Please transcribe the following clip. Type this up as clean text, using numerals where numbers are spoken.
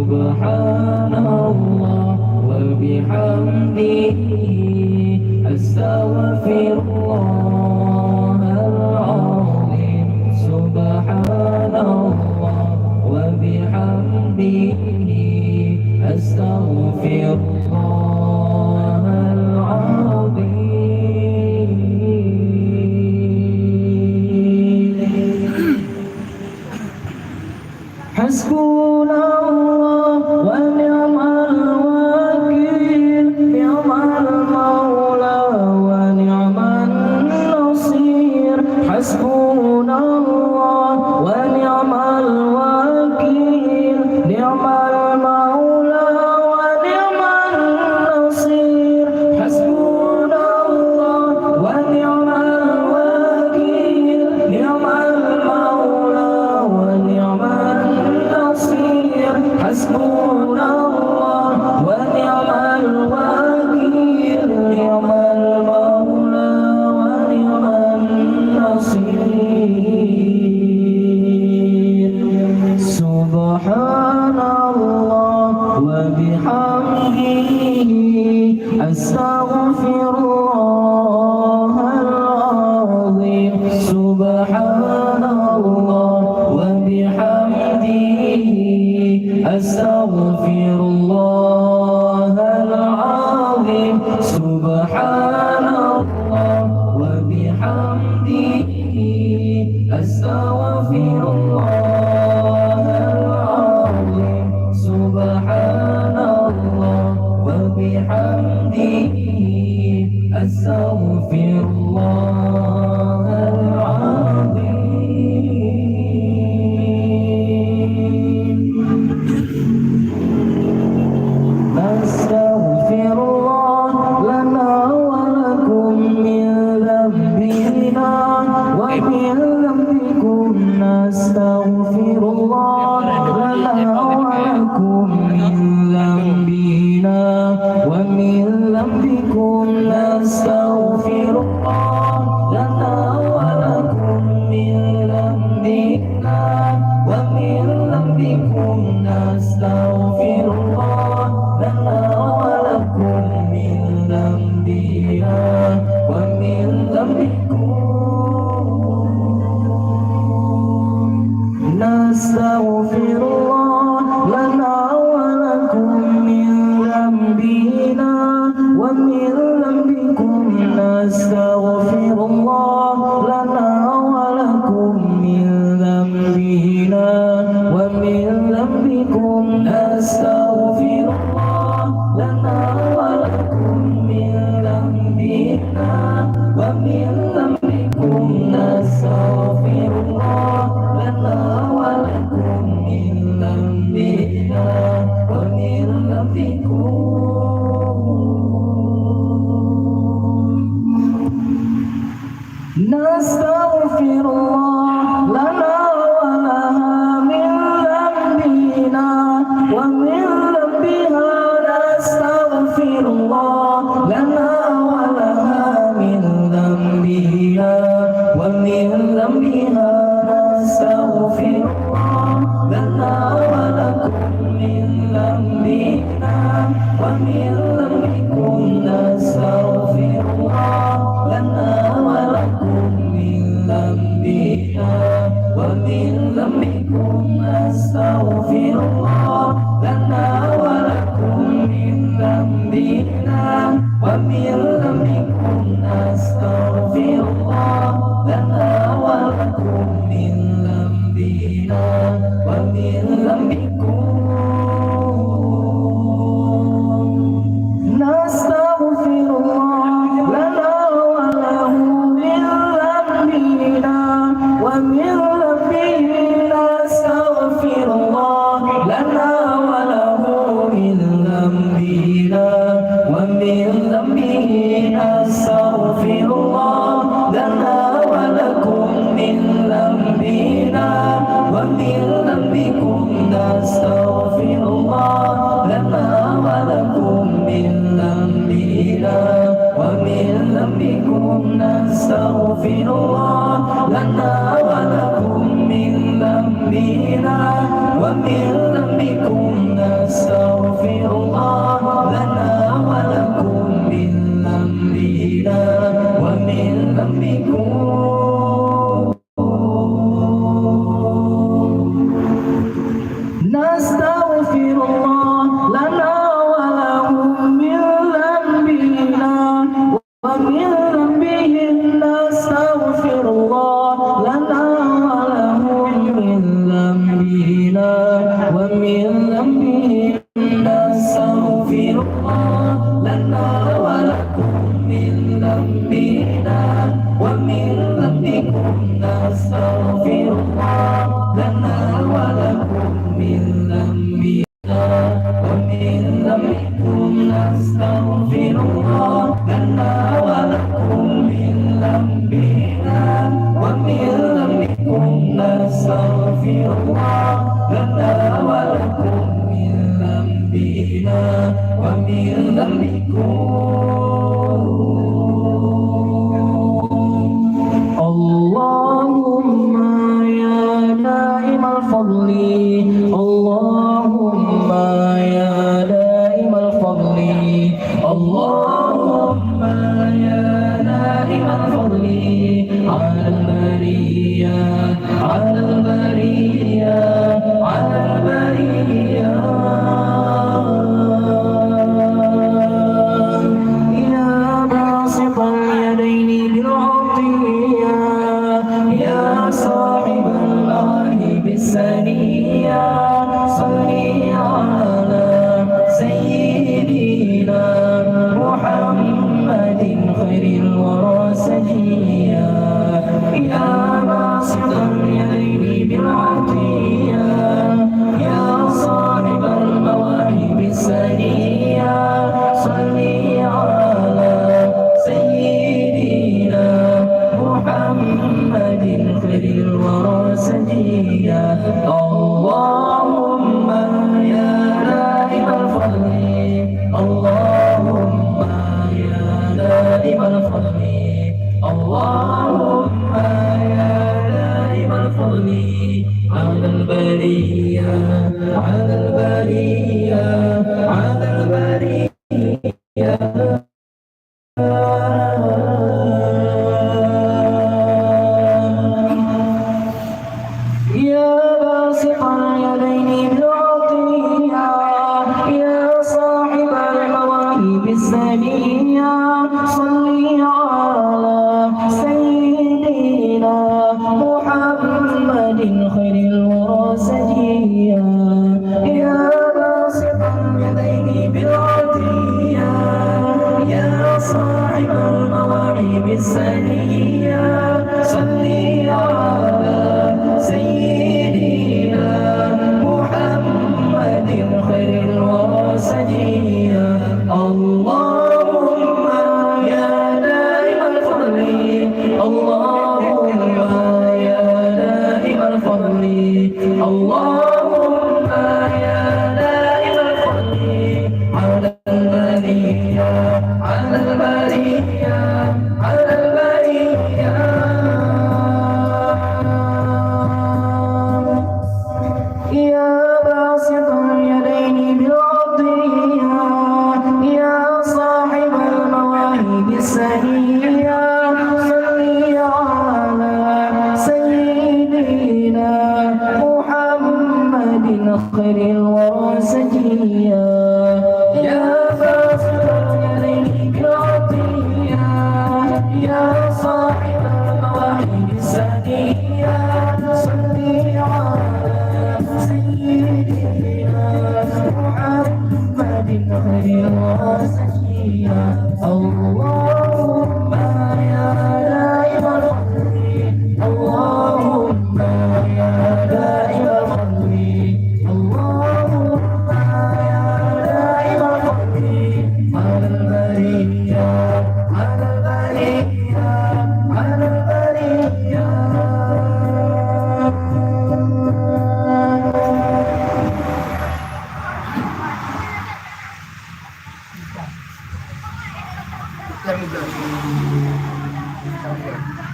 Subhanallah wa bihamdihi astaghfirullahal-azim. Subhanallah wa bihamdihi astaghfirullahal-azim. Hasbunallah wa ni'mal wakil, ni'mal maula wa ni'man nasir. Hasbunallah wa ni'mal wakil, ni'mal maula wa ni'man nasir. Hasbunallah wa ni'mal wakil, ni'mal maula wa ni'man Hasbunallah wa ni'mal wakil, ni'mal maula wa ni'man nasir. Subhanallah wa bihamdihi astaghfirullahal-azim. Subhanallah wa bihamdihi astaghfirullahal-azim. Subhanallah wa bihamdihi astaghfirullahal-azim. Subhanallah wa bihamdihi astaghfirullahal-azim. Nastaghfirullah lana wa lakum min dhanbina wa min dhanbikum. Nastaghfirullah lana wa lakum min dhanbina wa min dhanbikum. Nastaghfirullah lana wa lakum min dhanbina wa min dhanbikum. Nastaghfirullah lana wa lakum min dhanbina wa min dhanbikum. Nastaghfirullah lana wa lakum min dhanbina wa min dhanbikum. Nastaghfirullah lana wa lakum min dhanbina wa min dhanbikum. Nastaghfirullah lana wa lakum min dhanbina wa min dhanbikum. Nastaghfirullah lana wa lakum min dhanbina wa min dhanbikum. Nastaghfirullah lana wa laha min dhanbina wa min dhanbiha. Nastaghfirullah lana wa laha min dhanbina wa min dhanbiha. Nastaghfirullah lana wa lakum min dhanbina wa min dhanbikum. Nastaghfirullah lana wa lakum min dhanbina wa min dhanbikum. Nastaghfirullah lana wa lakum min dhanbina wa min dhanbikum. Nastaghfirullah lana wa lakum min dhanbina wa min dhanbikum. Nastaghfirullah lana wa lahu min dhanbina wa min dhanbihi. Nastaghfirullah lana wa lahu min dhanbina wa min dhanbihi. Nastaghfirullah lana wa lakum min dhanbina wa min dhanbikum. Nastaghfirullah lana wa lakum min dhanbina wa min dhanbikum. Nastaghfirullah lana wa lakum min dhanbina wa min dhanbikum. نستغفر الله لنا ولكم من ذنبنا ومن ذنبكم نستغفر الله لنا ولهم من ذنبنا ومن ذنبهم نستغفر الله لنا ولهم من ذنبنا ومن ذنبهم نستغفر الله لنا ولكم من ذنبنا ومن ذنبكم نستغفر الله لنا ولكم من ذنبنا ومن ذنبكم نستغفر الله لنا ولكم من ذنبنا ومن ذنبكم نستغفر الله لنا ولكم من ذنبنا ومن ذنبكم اللهم يا دائم الفضل اللهم يا دائم الفضل اللهم يا دائم الفضل على البرية على البرية على البرية يا باسط اليدين بالعطية يا صاحب المواهب السنية صل على سيدنا محمد خير الورى سجيا يا باسط اليدين بالعطية يا صاحب المواهب السنية صل على سيدنا محمد خير الورى سجيا اللهم يا دائم الفضل اللهم يا دائم الفضل اللهم يا دائم الفضل على البرية على البرية على البرية يا باسط اليدين بالعطية يا صاحب المواهب السنية صل على سيدنا محمد خير الورى سجيا يا باسط اليدين بالعطية يا صاحب المواهب السنية صل على سيدنا محمد خير الورى سجيا اللهم يا دائم الفضل اللهم يا دائم الفضل اللهم يا دائم الفضل على البرية على البرية على البرية يا باسط اليدين بالعطية يا صاحب المواهب السنية صل على سيدنا محمد خير الورى سجيا يا باسط اليدين بالعطية يا صاحب المواهب السنية صل على سيدنا محمد خير الورى سجيا اللهم يا دائم الفضل اللهم يا دائم الفضل اللهم يا دائم الفضل على البرية على البرية على البرية Yang